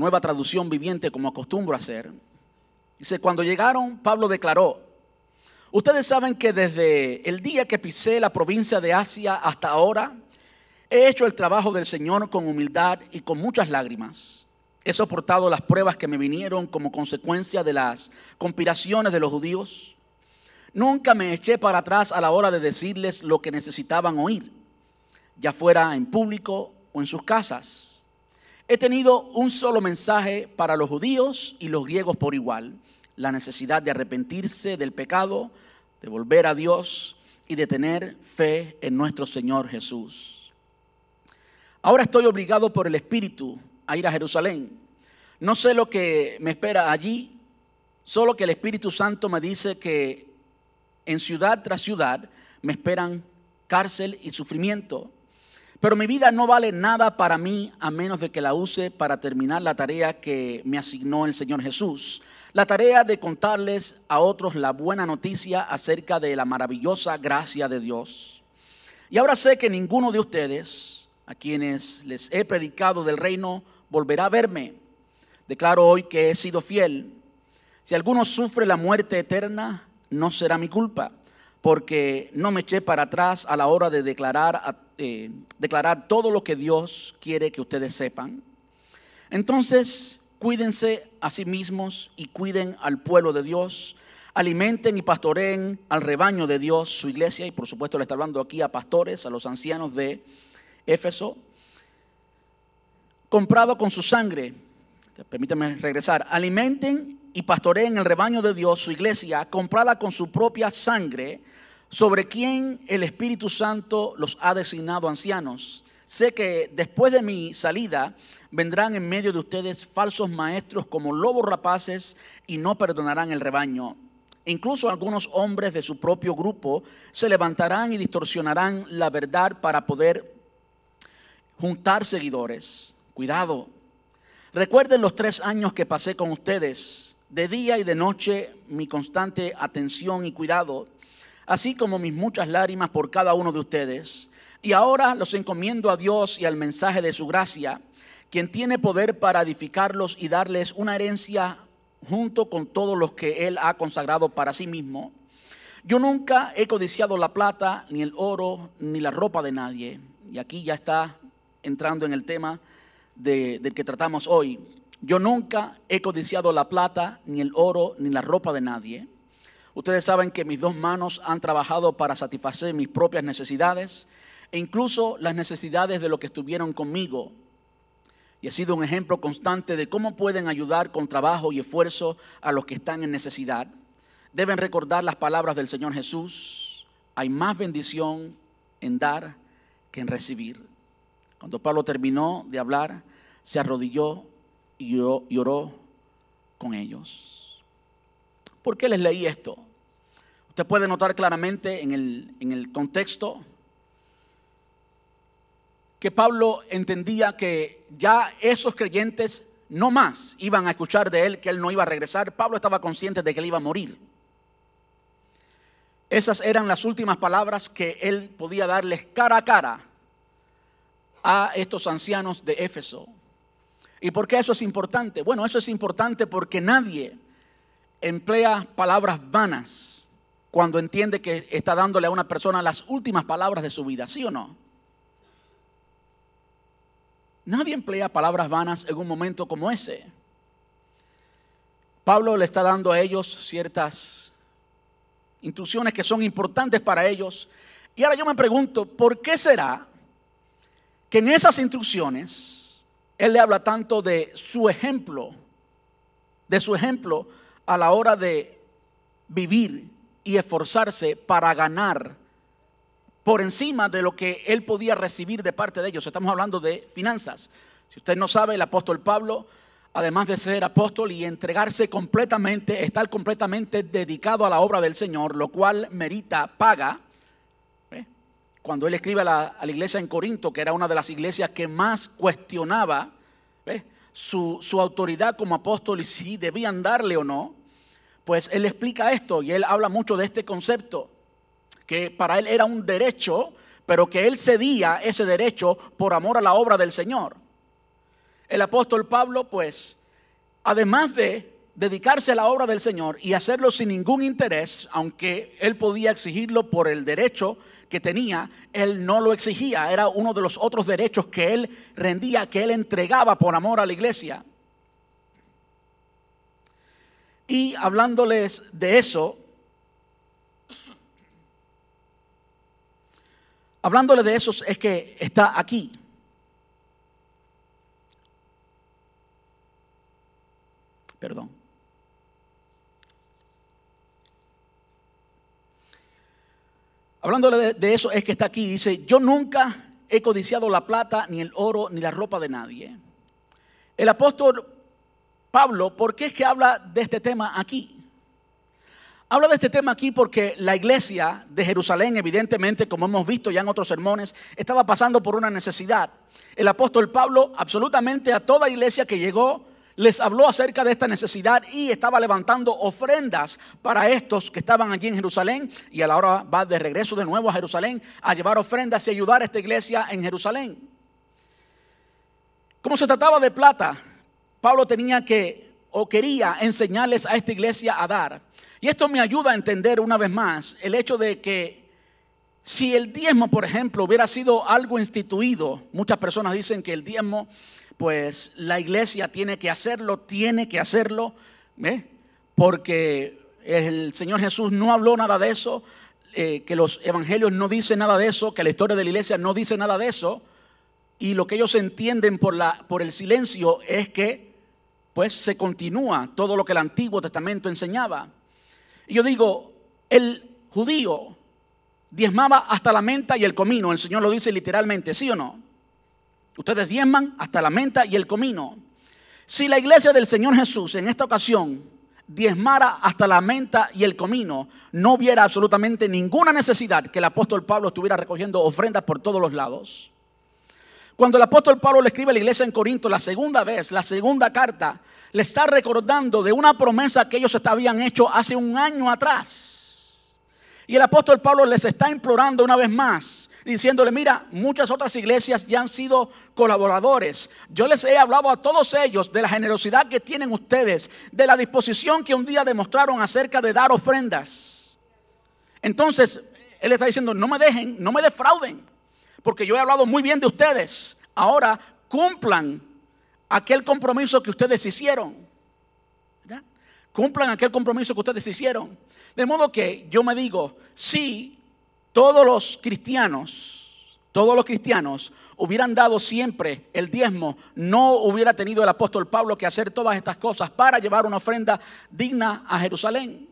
Nueva Traducción Viviente, como acostumbro a hacer. Dice: cuando llegaron, Pablo declaró: ustedes saben que desde el día que pisé la provincia de Asia hasta ahora, he hecho el trabajo del Señor con humildad y con muchas lágrimas. He soportado las pruebas que me vinieron como consecuencia de las conspiraciones de los judíos. Nunca me eché para atrás a la hora de decirles lo que necesitaban oír, ya fuera en público o en sus casas. He tenido un solo mensaje para los judíos y los griegos por igual: la necesidad de arrepentirse del pecado, de volver a Dios y de tener fe en nuestro Señor Jesús. Ahora estoy obligado por el Espíritu a ir a Jerusalén. No sé lo que me espera allí, solo que el Espíritu Santo me dice que en ciudad tras ciudad me esperan cárcel y sufrimiento. Pero mi vida no vale nada para mí a menos de que la use para terminar la tarea que me asignó el Señor Jesús. La tarea de contarles a otros la buena noticia acerca de la maravillosa gracia de Dios. Y ahora sé que ninguno de ustedes, a quienes les he predicado del reino, volverá a verme. Declaro hoy que he sido fiel. Si alguno sufre la muerte eterna, no será mi culpa, porque no me eché para atrás a la hora de declarar todo lo que Dios quiere que ustedes sepan. Entonces, cuídense a sí mismos y cuiden al pueblo de Dios. Alimenten y pastoreen al rebaño de Dios, su iglesia. Y por supuesto le está hablando aquí a pastores, a los ancianos de Éfeso. Comprado con su sangre. Permítanme regresar. Alimenten y pastoreen el rebaño de Dios, su iglesia, comprada con su propia sangre, sobre quien el Espíritu Santo los ha designado ancianos. Sé que después de mi salida vendrán en medio de ustedes falsos maestros como lobos rapaces y no perdonarán el rebaño. Incluso algunos hombres de su propio grupo se levantarán y distorsionarán la verdad para poder juntar seguidores. Cuidado. Recuerden los 3 años que pasé con ustedes, de día y de noche, mi constante atención y cuidado, así como mis muchas lágrimas por cada uno de ustedes. Y ahora los encomiendo a Dios y al mensaje de su gracia, quien tiene poder para edificarlos y darles una herencia junto con todos los que Él ha consagrado para sí mismo. Yo nunca he codiciado la plata, ni el oro, ni la ropa de nadie. Y aquí ya está entrando en el tema del que tratamos hoy. Yo nunca he codiciado la plata, ni el oro, ni la ropa de nadie. Ustedes saben que mis 2 manos han trabajado para satisfacer mis propias necesidades e incluso las necesidades de los que estuvieron conmigo. Y ha sido un ejemplo constante de cómo pueden ayudar con trabajo y esfuerzo a los que están en necesidad. Deben recordar las palabras del Señor Jesús: hay más bendición en dar que en recibir. Cuando Pablo terminó de hablar, se arrodilló y oró con ellos. ¿Por qué les leí esto? Usted puede notar claramente en el contexto que Pablo entendía que ya esos creyentes no más iban a escuchar de él, que él no iba a regresar. Pablo estaba consciente de que él iba a morir. Esas eran las últimas palabras que él podía darles cara a cara a estos ancianos de Éfeso. ¿Y por qué eso es importante? Bueno, eso es importante porque nadie emplea palabras vanas cuando entiende que está dándole a una persona las últimas palabras de su vida, ¿sí o no? Nadie emplea palabras vanas en un momento como ese. Pablo le está dando a ellos ciertas instrucciones que son importantes para ellos. Y ahora yo me pregunto, ¿por qué será que en esas instrucciones él le habla tanto de su ejemplo a la hora de vivir y esforzarse para ganar por encima de lo que él podía recibir de parte de ellos? Estamos hablando de finanzas. Si usted no sabe, el apóstol Pablo, además de ser apóstol y entregarse completamente, estar completamente dedicado a la obra del Señor, lo cual merita paga. Cuando él escribe a la iglesia en Corinto, que era una de las iglesias que más cuestionaba su autoridad como apóstol y si debían darle o no, pues él explica esto y él habla mucho de este concepto, que para él era un derecho, pero que él cedía ese derecho por amor a la obra del Señor. El apóstol Pablo pues además de dedicarse a la obra del Señor y hacerlo sin ningún interés, aunque él podía exigirlo por el derecho que tenía, él no lo exigía. Era uno de los otros derechos que él rendía, que él entregaba por amor a la iglesia. Y hablándoles de eso, es que está aquí. Perdón. Hablándole de eso es que está aquí. Dice: yo nunca he codiciado la plata, ni el oro, ni la ropa de nadie. El apóstol Pablo, ¿por qué es que habla de este tema aquí? Habla de este tema aquí porque la iglesia de Jerusalén, evidentemente, como hemos visto ya en otros sermones, estaba pasando por una necesidad. El apóstol Pablo, absolutamente a toda iglesia que llegó, les habló acerca de esta necesidad y estaba levantando ofrendas para estos que estaban allí en Jerusalén, y a la hora va de regreso de nuevo a Jerusalén a llevar ofrendas y ayudar a esta iglesia en Jerusalén. Como se trataba de plata, Pablo tenía que, o quería, enseñarles a esta iglesia a dar. Y esto me ayuda a entender una vez más el hecho de que si el diezmo, por ejemplo, hubiera sido algo instituido, muchas personas dicen que el diezmo, pues la iglesia tiene que hacerlo, porque el Señor Jesús no habló nada de eso, que los evangelios no dicen nada de eso, que la historia de la iglesia no dice nada de eso, y lo que ellos entienden por el silencio es que pues se continúa todo lo que el Antiguo Testamento enseñaba. Y yo digo, el judío diezmaba hasta la menta y el comino. El Señor lo dice literalmente, ¿sí o no? Ustedes diezman hasta la menta y el comino. Si la iglesia del Señor Jesús en esta ocasión diezmara hasta la menta y el comino, no hubiera absolutamente ninguna necesidad que el apóstol Pablo estuviera recogiendo ofrendas por todos los lados. Cuando el apóstol Pablo le escribe a la iglesia en Corinto la segunda vez, la segunda carta, le está recordando de una promesa que ellos habían hecho hace un año atrás. Y el apóstol Pablo les está implorando una vez más, diciéndole: mira, muchas otras iglesias ya han sido colaboradores. Yo les he hablado a todos ellos de la generosidad que tienen ustedes, de la disposición que un día demostraron acerca de dar ofrendas. Entonces, él está diciendo: no me dejen, no me defrauden, porque yo he hablado muy bien de ustedes. Ahora cumplan aquel compromiso que ustedes hicieron. ¿Verdad? Cumplan aquel compromiso que ustedes hicieron. De modo que yo me digo, si todos los cristianos hubieran dado siempre el diezmo, no hubiera tenido el apóstol Pablo que hacer todas estas cosas para llevar una ofrenda digna a Jerusalén.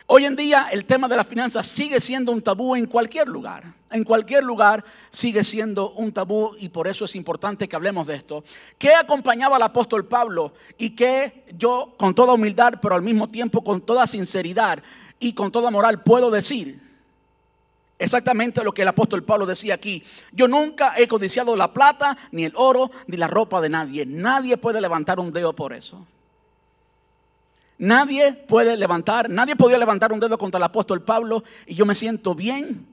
Hoy en día el tema de las finanzas sigue siendo un tabú en cualquier lugar. En cualquier lugar sigue siendo un tabú, y por eso es importante que hablemos de esto. ¿Qué acompañaba al apóstol Pablo y qué yo, con toda humildad, pero al mismo tiempo con toda sinceridad y con toda moral, puedo decir? Exactamente lo que el apóstol Pablo decía aquí: yo nunca he codiciado la plata, ni el oro, ni la ropa de nadie. Nadie puede levantar un dedo por eso. Nadie podía levantar un dedo contra el apóstol Pablo, y yo me siento bien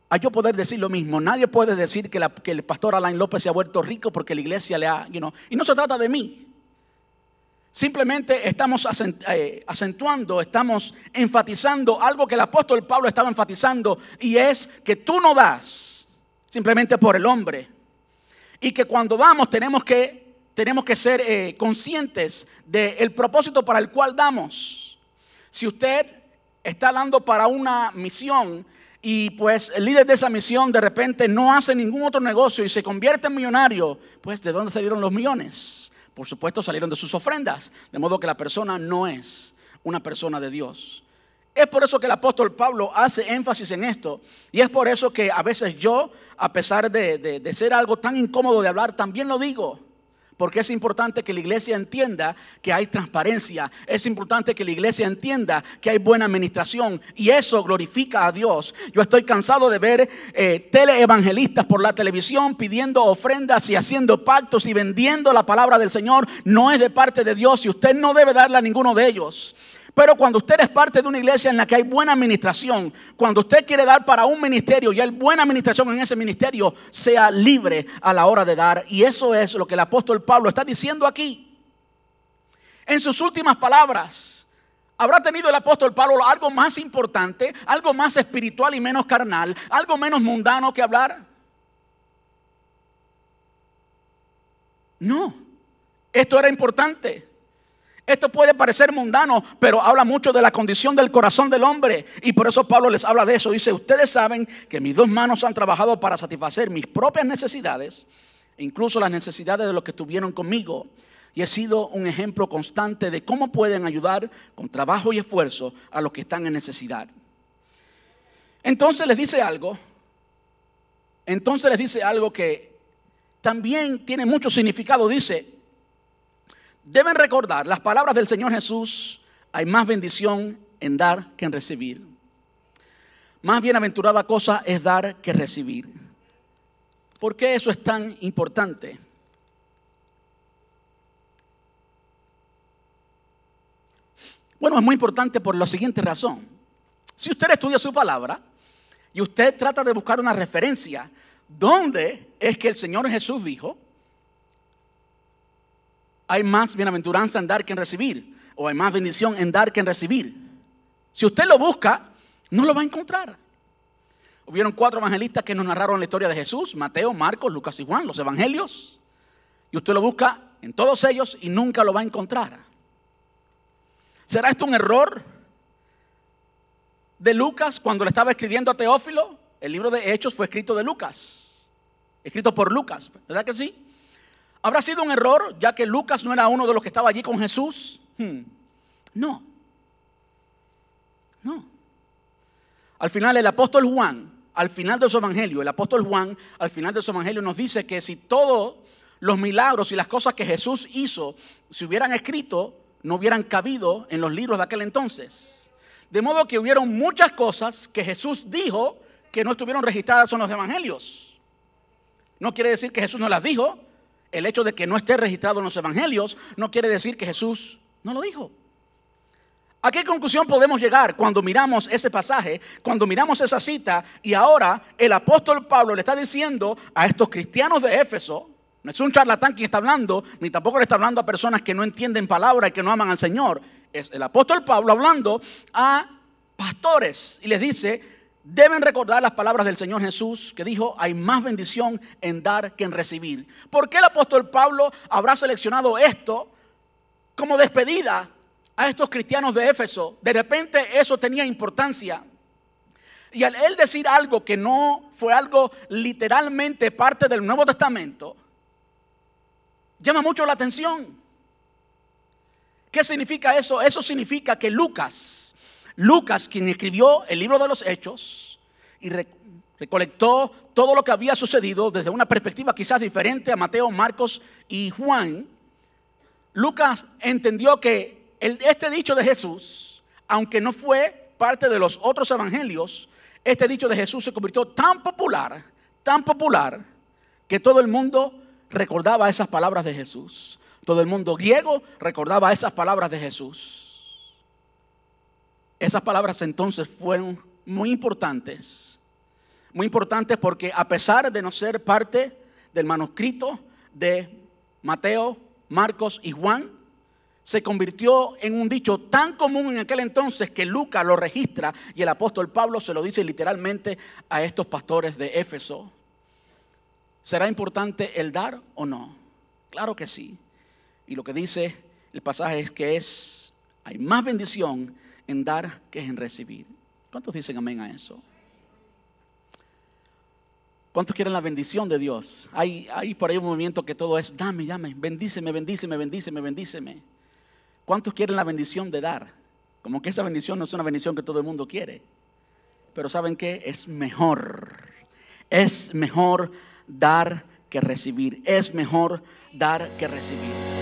a yo poder decir lo mismo. Nadie puede decir que el pastor Alain López se ha vuelto rico porque la iglesia le ha, y no se trata de mí. Simplemente estamos acentuando, estamos enfatizando algo que el apóstol Pablo estaba enfatizando, y es que tú no das simplemente por el hombre, y que cuando damos tenemos que ser conscientes del propósito para el cual damos. Si usted está dando para una misión y pues el líder de esa misión de repente no hace ningún otro negocio y se convierte en millonario, pues ¿de dónde salieron los millones? Por supuesto salieron de sus ofrendas, de modo que la persona no es una persona de Dios. Es por eso que el apóstol Pablo hace énfasis en esto, y es por eso que a veces yo, a pesar de ser algo tan incómodo de hablar, también lo digo. Porque es importante que la iglesia entienda que hay transparencia. Es importante que la iglesia entienda que hay buena administración, y eso glorifica a Dios. Yo estoy cansado de ver teleevangelistas por la televisión pidiendo ofrendas y haciendo pactos y vendiendo la palabra del Señor. No es de parte de Dios, y usted no debe darle a ninguno de ellos. Pero cuando usted es parte de una iglesia en la que hay buena administración, cuando usted quiere dar para un ministerio y hay buena administración en ese ministerio, sea libre a la hora de dar. Y eso es lo que el apóstol Pablo está diciendo aquí. En sus últimas palabras, ¿habrá tenido el apóstol Pablo algo más importante, algo más espiritual y menos carnal, algo menos mundano que hablar? No, esto era importante. Esto puede parecer mundano, pero habla mucho de la condición del corazón del hombre. Y por eso Pablo les habla de eso. Dice, ustedes saben que mis dos manos han trabajado para satisfacer mis propias necesidades, incluso las necesidades de los que estuvieron conmigo. Y he sido un ejemplo constante de cómo pueden ayudar con trabajo y esfuerzo a los que están en necesidad. Entonces les dice algo que también tiene mucho significado. Dice, deben recordar las palabras del Señor Jesús: hay más bendición en dar que en recibir. Más bienaventurada cosa es dar que recibir. ¿Por qué eso es tan importante? Bueno, es muy importante por la siguiente razón. Si usted estudia su palabra y usted trata de buscar una referencia, ¿dónde es que el Señor Jesús dijo hay más bienaventuranza en dar que en recibir? O hay más bendición en dar que en recibir. Si usted lo busca, no lo va a encontrar. Hubieron 4 evangelistas que nos narraron la historia de Jesús: Mateo, Marcos, Lucas y Juan, los evangelios. Y usted lo busca en todos ellos y nunca lo va a encontrar. ¿Será esto un error de Lucas cuando le estaba escribiendo a Teófilo? El libro de Hechos fue escrito por Lucas, ¿verdad que sí? ¿Habrá sido un error ya que Lucas no era uno de los que estaba allí con Jesús? No. Al final el apóstol Juan, al final de su evangelio, nos dice que si todos los milagros y las cosas que Jesús hizo se hubieran escrito, no hubieran cabido en los libros de aquel entonces. De modo que hubieron muchas cosas que Jesús dijo que no estuvieron registradas en los evangelios. No quiere decir que Jesús no las dijo. El hecho de que no esté registrado en los evangelios no quiere decir que Jesús no lo dijo. ¿A qué conclusión podemos llegar cuando miramos ese pasaje, cuando miramos esa cita? Y ahora el apóstol Pablo le está diciendo a estos cristianos de Éfeso, no es un charlatán quien está hablando, ni tampoco le está hablando a personas que no entienden palabra y que no aman al Señor. Es el apóstol Pablo hablando a pastores y les dice, deben recordar las palabras del Señor Jesús que dijo, hay más bendición en dar que en recibir. ¿Por qué el apóstol Pablo habrá seleccionado esto como despedida a estos cristianos de Éfeso? De repente eso tenía importancia. Y al él decir algo que no fue algo literalmente parte del Nuevo Testamento, llama mucho la atención. ¿Qué significa eso? Eso significa que Lucas, quien escribió el libro de los Hechos y recolectó todo lo que había sucedido desde una perspectiva quizás diferente a Mateo, Marcos y Juan, Lucas entendió que este dicho de Jesús, aunque no fue parte de los otros evangelios, este dicho de Jesús se convirtió tan popular, que todo el mundo recordaba esas palabras de Jesús. Todo el mundo griego recordaba esas palabras de Jesús. Esas palabras entonces fueron muy importantes porque a pesar de no ser parte del manuscrito de Mateo, Marcos y Juan, se convirtió en un dicho tan común en aquel entonces que Lucas lo registra y el apóstol Pablo se lo dice literalmente a estos pastores de Éfeso. ¿Será importante el dar o no? Claro que sí. Y lo que dice el pasaje es que hay más bendición en dar que en recibir. ¿Cuántos dicen amén a eso? ¿Cuántos quieren la bendición de Dios? Hay por ahí un movimiento que todo es dame, bendíceme. ¿Cuántos quieren la bendición de dar? Como que esa bendición no es una bendición que todo el mundo quiere. Pero ¿saben qué? Es mejor dar que recibir. Es mejor dar que recibir.